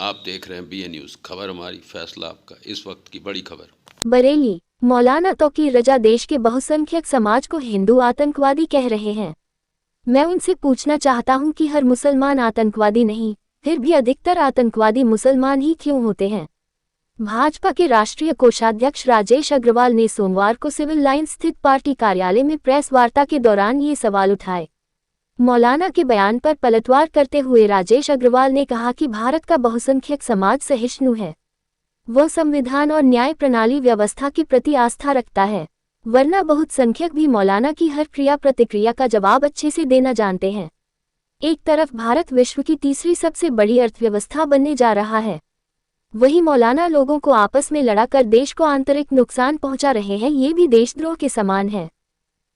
आप देख रहे हैं BA न्यूज़, खबर हमारी फैसला आपका। इस वक्त की बड़ी खबर। बरेली, मौलाना तौकीर रजा देश के बहुसंख्यक समाज को हिंदू आतंकवादी कह रहे हैं। मैं उनसे पूछना चाहता हूं कि हर मुसलमान आतंकवादी नहीं, फिर भी अधिकतर आतंकवादी मुसलमान ही क्यों होते हैं। भाजपा के राष्ट्रीय कोषाध्यक्ष राजेश अग्रवाल ने सोमवार को सिविल लाइन स्थित पार्टी कार्यालय में प्रेस वार्ता के दौरान ये सवाल उठाए। मौलाना के बयान पर पलटवार करते हुए राजेश अग्रवाल ने कहा कि भारत का बहुसंख्यक समाज सहिष्णु है। वह संविधान और न्याय प्रणाली व्यवस्था के प्रति आस्था रखता है, वरना बहुत संख्यक भी मौलाना की हर क्रिया प्रतिक्रिया का जवाब अच्छे से देना जानते हैं। एक तरफ भारत विश्व की तीसरी सबसे बड़ी अर्थव्यवस्था बनने जा रहा है, वहीं मौलाना लोगों को आपस में लड़ाकर देश को आंतरिक नुकसान पहुंचा रहे हैं। ये भी देशद्रोह के समान है।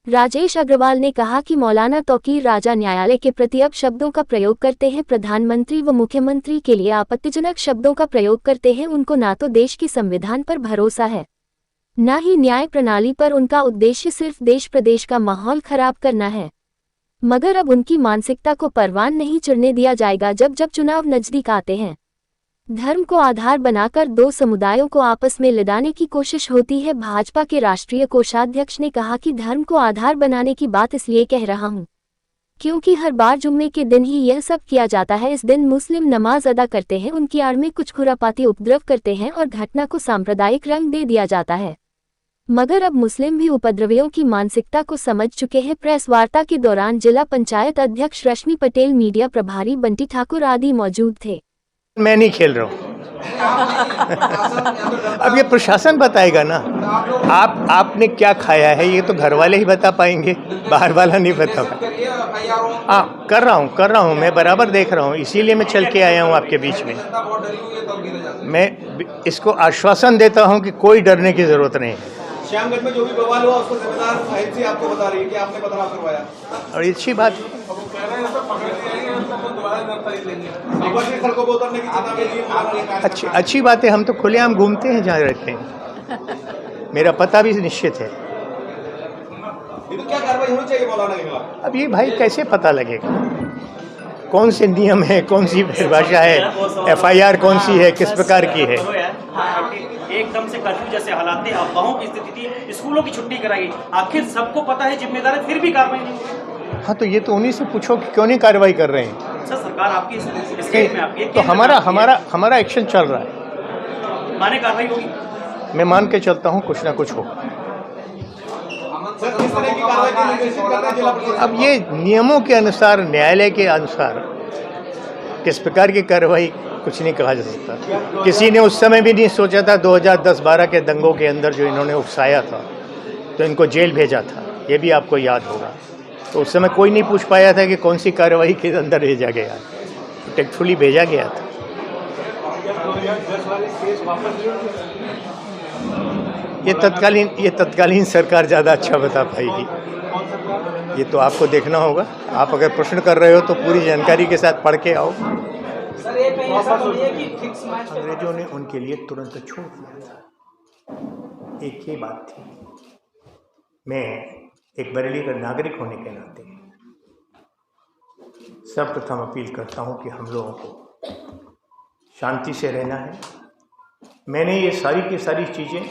राजेश अग्रवाल ने कहा कि मौलाना तौकीर राजा न्यायालय के प्रति अपशब्दों का प्रयोग करते हैं, प्रधानमंत्री व मुख्यमंत्री के लिए आपत्तिजनक शब्दों का प्रयोग करते हैं। उनको ना तो देश के संविधान पर भरोसा है, न ही न्याय प्रणाली पर। उनका उद्देश्य सिर्फ देश प्रदेश का माहौल खराब करना है। मगर अब उनकी मानसिकता को परवान नहीं चढ़ने दिया जाएगा। जब जब चुनाव नजदीक आते हैं, धर्म को आधार बनाकर दो समुदायों को आपस में लड़ाने की कोशिश होती है। भाजपा के राष्ट्रीय कोषाध्यक्ष ने कहा कि धर्म को आधार बनाने की बात इसलिए कह रहा हूं क्योंकि हर बार जुम्मे के दिन ही यह सब किया जाता है। इस दिन मुस्लिम नमाज अदा करते हैं, उनकी आड़ में कुछ खुरापाती उपद्रव करते हैं और घटना को सांप्रदायिक रंग दे दिया जाता है। मगर अब मुस्लिम भी उपद्रवियों की मानसिकता को समझ चुके हैं। प्रेस वार्ता के दौरान जिला पंचायत अध्यक्ष रश्मि पटेल, मीडिया प्रभारी बंटी ठाकुर आदि मौजूद थे। मैं नहीं खेल रहा हूँ। अब ये प्रशासन बताएगा ना। आपने क्या खाया है ये तो घर वाले ही बता पाएंगे, बाहर वाला नहीं बता पाएगा। हाँ, कर रहा हूँ, मैं बराबर देख रहा हूँ, इसीलिए मैं चल के आया हूँ आपके बीच में। मैं इसको आश्वासन देता हूँ कि कोई डरने की जरूरत नहीं है। श्यामगढ़ में जो भी बवाल हुआ उसको जिम्मेदार साहिब जी आपको बता रही है कि आपने बदलाव करवाया, और अच्छी बात अच्छी बात है। हम तो खुलेआम घूमते हैं जहाँ रहते हैं, मेरा पता भी निश्चित है। तो क्या कार्रवाई होनी चाहिए मौलाना के खिलाफ? अब ये भाई कैसे पता लगेगा कौन से नियम है, कौन सी परिभाषा है, FIR कौन सी है, किस प्रकार की है। एकदम से कर्फ्यू जैसे हालात थे, अफवाहों की स्थिति थी, स्कूलों की छुट्टी कराई, आखिर सबको पता है, जिम्मेदार है, फिर भी कार्रवाई नहीं। हाँ, तो ये तो उन्हीं से पूछो कि क्यों नहीं कार्रवाई कर रहे हैं। सर, सरकार आपकी स्टेट में आपकी तो हमारा एक्शन चल रहा है, माने कार्रवाई होगी। मैं मान के चलता हूँ कुछ ना कुछ होगा। अब ये नियमों के अनुसार, न्यायालय के अनुसार किस प्रकार की कार्रवाई कुछ नहीं कहा जा सकता। किसी ने उस समय भी नहीं सोचा था 2010-12 के दंगों के अंदर जो इन्होंने उकसाया था तो इनको जेल भेजा था, ये भी आपको याद होगा। तो उस समय कोई नहीं पूछ पाया था कि कौन सी कार्रवाई के अंदर भेजा गया, टेक्टफुली भेजा गया था। ये तत्कालीन सरकार ज़्यादा अच्छा बता पाएगी, ये तो आपको देखना होगा। आप अगर प्रश्न कर रहे हो तो पूरी जानकारी के साथ पढ़ के आओ। अंग्रेजों ने उनके लिए तुरंत छोड़ दिया था। एक ही बात थी। मैं एक बरेली का नागरिक होने के नाते सर्वप्रथम अपील करता हूं कि हम लोगों को शांति से रहना है। मैंने ये सारी की सारी चीज़ें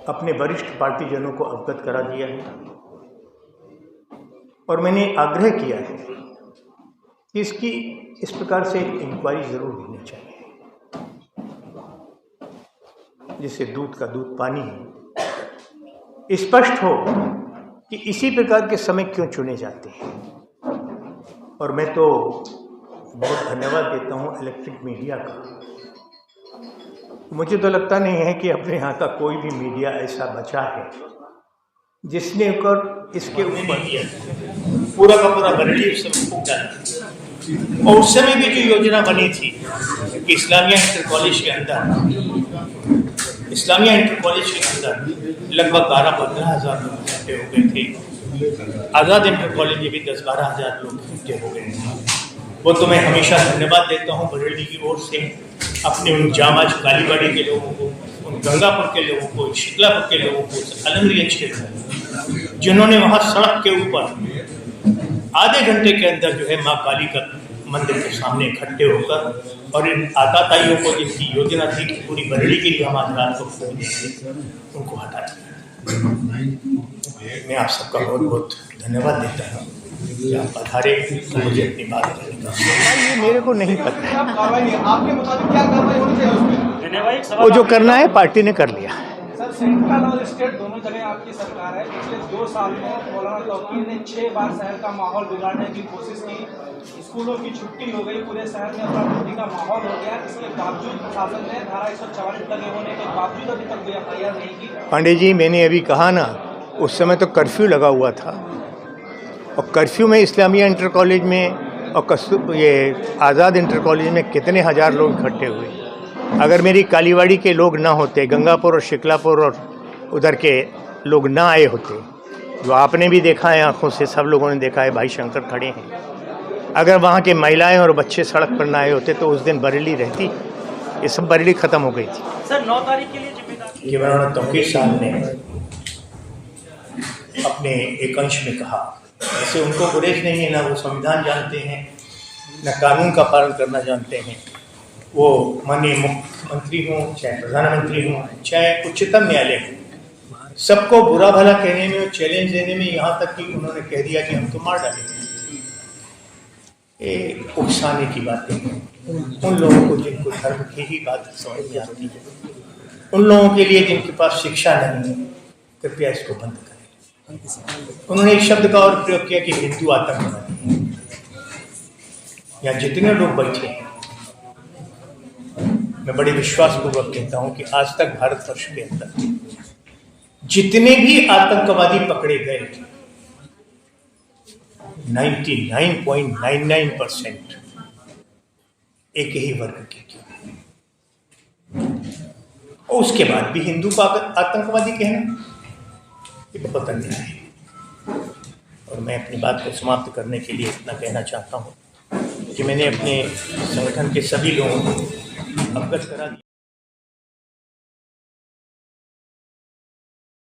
अपने वरिष्ठ पार्टीजनों को अवगत करा दिया है और मैंने आग्रह किया है कि इसकी इस प्रकार से इंक्वायरी ज़रूर होनी चाहिए, जिससे दूध का दूध पानी हो, स्पष्ट हो कि इसी प्रकार के समय क्यों चुने जाते हैं। और मैं तो बहुत धन्यवाद देता हूँ इलेक्ट्रिक मीडिया का। मुझे तो लगता नहीं है कि अपने यहाँ का कोई भी मीडिया ऐसा बचा है जिसने इसके ऊपर पूरा का पूरा बरेली और उस समय भी जो योजना बनी थी कि इस्लामिया इंटर कॉलेज के अंदर लगभग 12-15 हज़ार लोग इकट्ठे हो गए थे। आज़ाद इंटर कॉलेज में भी 10-12 हज़ार लोग इकट्ठे हो गए थे। वो तो मैं हमेशा धन्यवाद देता हूँ बरेली की ओर से, अपने उन जामाज कालीबाड़ी के लोगों को, उन गंगापुर के लोगों को, शिकलापुर के लोगों को, अलमरिया क्षेत्र, जिन्होंने वहाँ सड़क के ऊपर आधे घंटे के अंदर जो है माँ काली का मंदिर के सामने इकट्ठे होकर और इन आताताइयों को, जिनकी योजना थी कि पूरी बरेली के लिए हम आज रात को फूक देंगे, उनको हटा दिया। मैं आप सबका बहुत बहुत धन्यवाद देता हूँ कि आप पधारे, तो मुझे अपनी बात करने का। ये मेरे को नहीं पता है, आपके मुताबिक क्या कार्रवाई होनी चाहिए उसमें? धन्यवाद। एक वो सवाल जो करना है पार्टी ने कर लिया। सर, सेंट्रल और स्टेट दोनों जगह आपकी सरकार है। पिछले 2 साल में मौलाना तौकीर ने 6 बार शहर का माहौल बिगाड़ने की कोशिश की। स्कूलों की छुट्टी हो गई, पूरे शहर में अपराधी का माहौल हो गया। इसके बावजूद प्रशासन ने धारा 144 लगे होने के बावजूद अभी तक कोई FIR नहीं की। पांडे जी, मैंने अभी कहा ना, उस समय तो कर्फ्यू लगा हुआ था, और कर्फ्यू में इस्लामिया इंटर कॉलेज में और ये आज़ाद इंटर कॉलेज में कितने हज़ार लोग इकट्ठे हुए। अगर मेरी कालीवाड़ी के लोग ना होते, गंगापुर और शिकलापुर और उधर के लोग ना आए होते, जो आपने भी देखा है आंखों से, सब लोगों ने देखा है, भाई शंकर खड़े हैं, अगर वहाँ के महिलाएं और बच्चे सड़क पर ना आए होते तो उस दिन बरेली रहती, ये सब बरेली ख़त्म हो गई थी। सर 9 तारीख के लिए जिम्मेदार कि मौलाना तौकीर साहब ने अपने एक अंश में कहा, ऐसे उनको गुरेज नहीं है, ना वो संविधान जानते हैं, न कानून का पालन करना जानते हैं। वो माननीय मुख्यमंत्री हों, चाहे प्रधानमंत्री हों, चाहे उच्चतम न्यायालय हो, सबको बुरा भला कहने में और चैलेंज देने में, यहाँ तक कि उन्होंने कह दिया कि हम तो मार डालेंगे। ये उकसाने की बातें हैं उन लोगों को जिनको धर्म की ही बात समझ में आती है, उन लोगों के लिए जिनके पास शिक्षा नहीं है। कृपया इसको बंद करें। उन्होंने एक शब्द का और प्रयोग किया कि हिंदू आतंकवादी है। यहाँ जितने लोग बैठे हैं, मैं बड़े विश्वासपूर्वक कहता हूं कि आज तक भारतवर्ष के अंदर जितने भी आतंकवादी पकड़े गए, 99.99% एक ही वर्ग के और उसके बाद भी हिंदू को आतंकवादी कहना, ये बहुत अन्याय है। और मैं अपनी बात को समाप्त करने के लिए इतना कहना चाहता हूँ कि मैंने अपने संगठन के सभी लोगों को अवगत करा दिया।